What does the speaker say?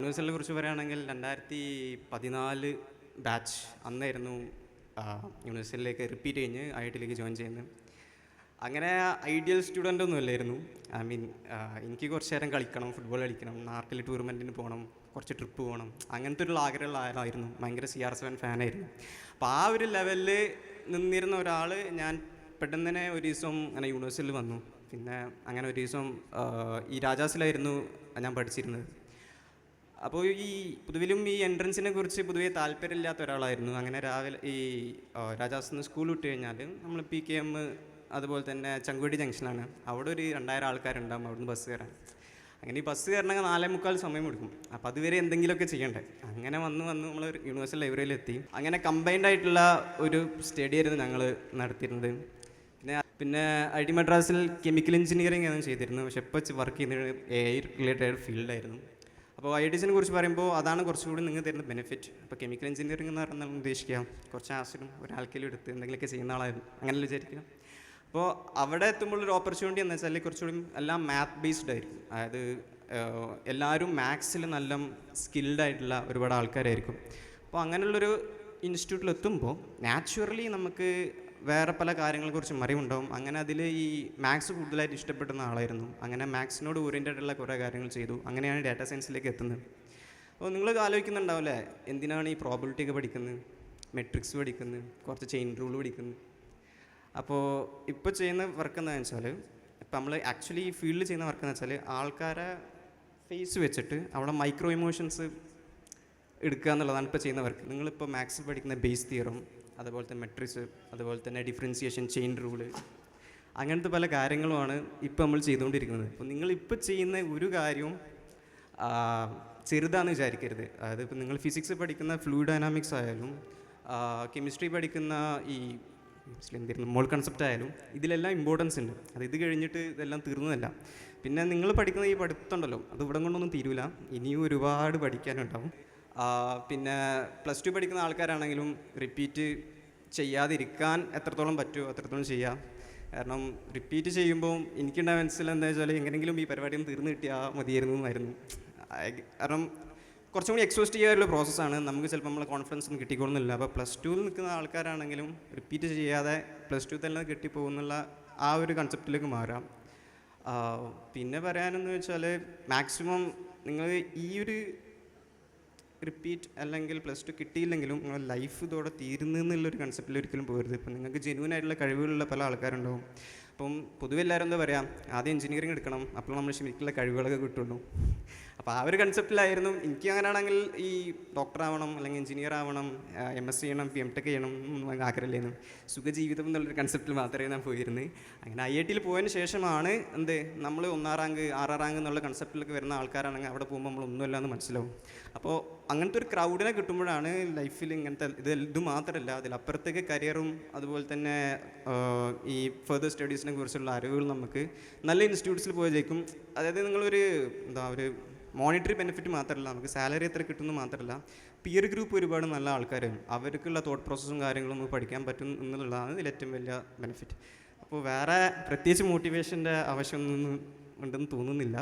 യൂണിവേഴ്സലിനെ കുറിച്ച് പറയുകയാണെങ്കിൽ 2014 batch അന്നായിരുന്നു യൂണിവേഴ്സലിലേക്ക് repeat കഴിഞ്ഞ് IIT ജോയിൻ ചെയ്യുന്നത്. അങ്ങനെ ഐഡിയൽ സ്റ്റുഡൻ്റ് ഒന്നും അല്ലായിരുന്നു. ഐ മീൻ എനിക്ക് കുറച്ച് നേരം കളിക്കണം, ഫുട്ബോൾ കളിക്കണം, നാട്ടിൽ ടൂർണമെൻറ്റിന് പോകണം, കുറച്ച് ട്രിപ്പ് പോകണം, അങ്ങനത്തെ ഒരു ആഗ്രഹമുള്ള ആളായിരുന്നു. ഭയങ്കര CR7 ഫാനായിരുന്നു. അപ്പോൾ ആ ഒരു ലെവലിൽ നിന്നിരുന്ന ഒരാൾ ഞാൻ പെട്ടെന്ന് തന്നെ ഒരു ദിവസം അങ്ങനെ യൂണിവേഴ്സിറ്റിയിൽ വന്നു. പിന്നെ അങ്ങനെ ഒരു ദിവസം ഈ രാജാസിലായിരുന്നു ഞാൻ പഠിച്ചിരുന്നത്. അപ്പോൾ ഈ പൊതുവിലും ഈ എൻട്രൻസിനെ കുറിച്ച് പൊതുവേ താല്പര്യമില്ലാത്ത ഒരാളായിരുന്നു. അങ്ങനെ രാവിലെ ഈ രാജാസിൽ നിന്ന് സ്കൂൾ വിട്ട് കഴിഞ്ഞാൽ നമ്മൾ PKM അതുപോലെ തന്നെ ചങ്കുവെട്ടി ജംഗ്ഷനാണ്, അവിടെ ഒരു 2000 ആൾക്കാരുണ്ടാകും അവിടുന്ന് ബസ് കയറാൻ. അങ്ങനെ ഈ ബസ് കയറണമെങ്കിൽ 4:45 സമയം എടുക്കും. അപ്പോൾ അതുവരെ എന്തെങ്കിലുമൊക്കെ ചെയ്യണ്ടേ. അങ്ങനെ വന്ന് നമ്മൾ യൂണിവേഴ്സിറ്റി ലൈബ്രറിയിലെത്തി. അങ്ങനെ കമ്പൈൻഡ് ആയിട്ടുള്ള ഒരു സ്റ്റഡി ആയിരുന്നു ഞങ്ങൾ നടത്തിയിരുന്നത്. പിന്നെ IIT മദ്രാസിൽ കെമിക്കൽ എഞ്ചിനീയറിംഗ് ആണ് ചെയ്തിരുന്നത്. പക്ഷേ ഇപ്പോൾ വർക്ക് ചെയ്യുന്നത് AI റിലേറ്റഡ് ഫീൽഡായിരുന്നു. അപ്പോൾ IITസിനെ കുറിച്ച് പറയുമ്പോൾ അതാണ് കുറച്ചുകൂടി നിങ്ങൾക്ക് തരുന്ന ബെനിഫിറ്റ്. അപ്പോൾ കെമിക്കൽ എഞ്ചിനീയറിംഗ് എന്ന് പറഞ്ഞാൽ ഉദ്ദേശിക്കുക കുറച്ച് ആസിഡും ഒരു ആൽക്കലും എടുത്ത് എന്തെങ്കിലുമൊക്കെ ചെയ്യുന്ന ആളായിരുന്നു, അങ്ങനെ വിചാരിക്കുക. അപ്പോൾ അവിടെ എത്തുമ്പോഴൊരു ഓപ്പർച്യൂണിറ്റി എന്ന് വെച്ചാൽ കുറച്ചുകൂടി എല്ലാം മാത്ത് ബേസ്ഡ് ആയിരിക്കും. അതായത് എല്ലാവരും മാത്സിൽ നല്ല സ്കിൽഡ് ആയിട്ടുള്ള ഒരുപാട് ആൾക്കാരായിരിക്കും. അപ്പോൾ അങ്ങനെയുള്ളൊരു ഇൻസ്റ്റിറ്റ്യൂട്ടിലെത്തുമ്പോൾ നാച്ചുറലി നമുക്ക് വേറെ പല കാര്യങ്ങളെക്കുറിച്ച് അറിവുണ്ടാവും. അങ്ങനെ അതിൽ ഈ മാത്സ് കൂടുതലായിട്ട് ഇഷ്ടപ്പെടുന്ന ആളായിരുന്നു. അങ്ങനെ മാത്സിനോട് ഓറിയൻറ്റഡ് ഉള്ള കുറേ കാര്യങ്ങൾ ചെയ്തു. അങ്ങനെയാണ് ഡാറ്റാ സയൻസിലേക്ക് എത്തുന്നത്. അപ്പോൾ നിങ്ങൾ ആലോചിക്കുന്നുണ്ടാവില്ലേ, എന്തിനാണ് ഈ പ്രോബിലിറ്റി ഒക്കെ പഠിക്കുന്നത്, മെട്രിക്സ് പഠിക്കുന്നത്, കുറച്ച് ചെയിൻ റൂൾ പഠിക്കുന്നത്. അപ്പോൾ ഇപ്പോൾ ചെയ്യുന്ന വർക്ക് എന്താണെന്ന് വെച്ചാൽ, ഇപ്പോൾ നമ്മൾ ആക്ച്വലി ഈ ഫീൽഡിൽ ചെയ്യുന്ന വർക്ക് എന്ന് വെച്ചാൽ ആൾക്കാരെ ഫേസ് വെച്ചിട്ട് അവിടെ മൈക്രോ ഇമോഷൻസ് എടുക്കുക എന്നുള്ളതാണ് ഇപ്പോൾ ചെയ്യുന്ന വർക്ക്. നിങ്ങളിപ്പോൾ മാത്സിൽ പഠിക്കുന്ന ബേസ് തിയറം, അതുപോലെ തന്നെ മെട്രിക്സ്, അതുപോലെ തന്നെ ഡിഫറൻസിയേഷൻ, ചെയിൻ റൂള്, അങ്ങനത്തെ പല കാര്യങ്ങളുമാണ് ഇപ്പോൾ നമ്മൾ ചെയ്തുകൊണ്ടിരിക്കുന്നത്. അപ്പോൾ നിങ്ങളിപ്പോൾ ചെയ്യുന്ന ഒരു കാര്യവും ചെറുതാണെന്ന് വിചാരിക്കരുത്. അതായത് ഇപ്പോൾ നിങ്ങൾ ഫിസിക്സ് പഠിക്കുന്ന ഫ്ലൂയിഡ് ഡൈനാമിക്സ് ആയാലും കെമിസ്ട്രി പഠിക്കുന്ന ഈ എന്തിരുന്നു മോൾ കൺസെപ്റ്റ് ആയാലും ഇതിലെല്ലാം ഇമ്പോർട്ടൻസ് ഉണ്ട്. അത് ഇത് കഴിഞ്ഞിട്ട് ഇതെല്ലാം തീർന്നതല്ല. പിന്നെ നിങ്ങൾ പഠിക്കുന്ന ഈ പഠിത്തമുണ്ടല്ലോ, അത് ഇവിടെ കൊണ്ടൊന്നും തീരൂല, ഇനിയും ഒരുപാട് പഠിക്കാനുണ്ടാവും. പിന്നെ +2 പഠിക്കുന്ന ആൾക്കാരാണെങ്കിലും റിപ്പീറ്റ് ചെയ്യാതിരിക്കാൻ എത്രത്തോളം പറ്റുമോ അത്രത്തോളം ചെയ്യുക. കാരണം റിപ്പീറ്റ് ചെയ്യുമ്പോൾ എനിക്കുണ്ടായ മനസ്സിലെന്താ വെച്ചാൽ എങ്ങനെയെങ്കിലും ഈ പരിപാടിയും തീർന്നു കിട്ടിയാൽ മതിയായിരുന്നു എന്നായിരുന്നു. കാരണം കുറച്ചും കൂടി എക്സ്പോസ്റ്റ് ചെയ്യാനുള്ള പ്രോസസ്സാണ്. നമുക്ക് ചിലപ്പോൾ നമ്മളെ കോൺഫിഡൻസ് ഒന്നും കിട്ടിക്കൊള്ളുന്നില്ല. അപ്പോൾ +2 നിൽക്കുന്ന ആൾക്കാരാണെങ്കിലും റിപ്പീറ്റ് ചെയ്യാതെ +2 തന്നെ കിട്ടിപ്പോകുന്നുള്ള ആ ഒരു കൺസെപ്റ്റിലേക്ക് മാറാം. പിന്നെ പറയാനെന്ന് വെച്ചാൽ മാക്സിമം നിങ്ങൾ ഈ ഒരു റിപ്പീറ്റ് അല്ലെങ്കിൽ +2 കിട്ടിയില്ലെങ്കിലും നിങ്ങൾ ലൈഫ് ഇതോടെ തീരുന്നെന്നുള്ളൊരു കൺസെപ്റ്റിൽ ഒരിക്കലും പോകരുത്. ഇപ്പം നിങ്ങൾക്ക് ജെന്യൂൻ ആയിട്ടുള്ള കഴിവുകളുള്ള പല ആൾക്കാരുണ്ടാവും. അപ്പം പൊതുവെ എല്ലാവരും എന്താ പറയുക, ആദ്യം എഞ്ചിനീയറിംഗ് എടുക്കണം, അപ്പോൾ നമ്മൾ ശരിക്കുള്ള കഴിവുകളൊക്കെ കിട്ടുള്ളൂ. അപ്പോൾ ആ ഒരു കൺസെപ്റ്റിലായിരുന്നു. എനിക്ക് അങ്ങനെയാണെങ്കിൽ ഈ ഡോക്ടർ ആവണം അല്ലെങ്കിൽ എഞ്ചിനീയർ ആവണം, MSc ചെയ്യണം, MTech ചെയ്യണം എന്നൊന്നും ആഗ്രഹമില്ലായിരുന്നു. സുഖജീവിതം എന്നുള്ളൊരു കൺസെപ്റ്റിൽ മാത്രമേ ഞാൻ പോയിരുന്നത്. അങ്ങനെ IITയിൽ പോയതിന് ശേഷമാണ് നമ്മൾ 1ാം റാങ്ക് 6ാം റാങ്ക് എന്നുള്ള കൺസെപ്റ്റിലൊക്കെ വരുന്ന ആൾക്കാരാണെങ്കിൽ അവിടെ പോകുമ്പോൾ നമ്മൾ ഒന്നുമില്ല എന്ന് മനസ്സിലാവും. അപ്പോൾ അങ്ങനത്തെ ഒരു ക്രൗഡിനെ കിട്ടുമ്പോഴാണ് ലൈഫിൽ ഇങ്ങനത്തെ ഇത് മാത്രമല്ല അതിലപ്പുറത്തേക്ക് കരിയറും അതുപോലെ തന്നെ ഈ ഫർദർ സ്റ്റഡീസിനെ കുറിച്ചുള്ള അറിവുകൾ നമുക്ക് നല്ല ഇൻസ്റ്റിറ്റ്യൂട്ട്സിൽ പോയേക്കും. അതായത് നിങ്ങളൊരു ഒരു മോണിറ്ററി ബെനിഫിറ്റ് മാത്രമല്ല, നമുക്ക് സാലറി എത്ര കിട്ടുമെന്ന് മാത്രമല്ല, പിയർ ഗ്രൂപ്പ് ഒരുപാട് നല്ല ആൾക്കാരാണ്, അവർക്കുള്ള തോട്ട് പ്രോസസ്സും കാര്യങ്ങളും നമുക്ക് പഠിക്കാൻ പറ്റും എന്നുള്ളതാണ് ഇതിൽ ഏറ്റവും വലിയ ബെനിഫിറ്റ്. അപ്പോൾ വേറെ പ്രത്യേകിച്ച് മോട്ടിവേഷൻ്റെ ആവശ്യമൊന്നും ഉണ്ടെന്ന് തോന്നുന്നില്ല.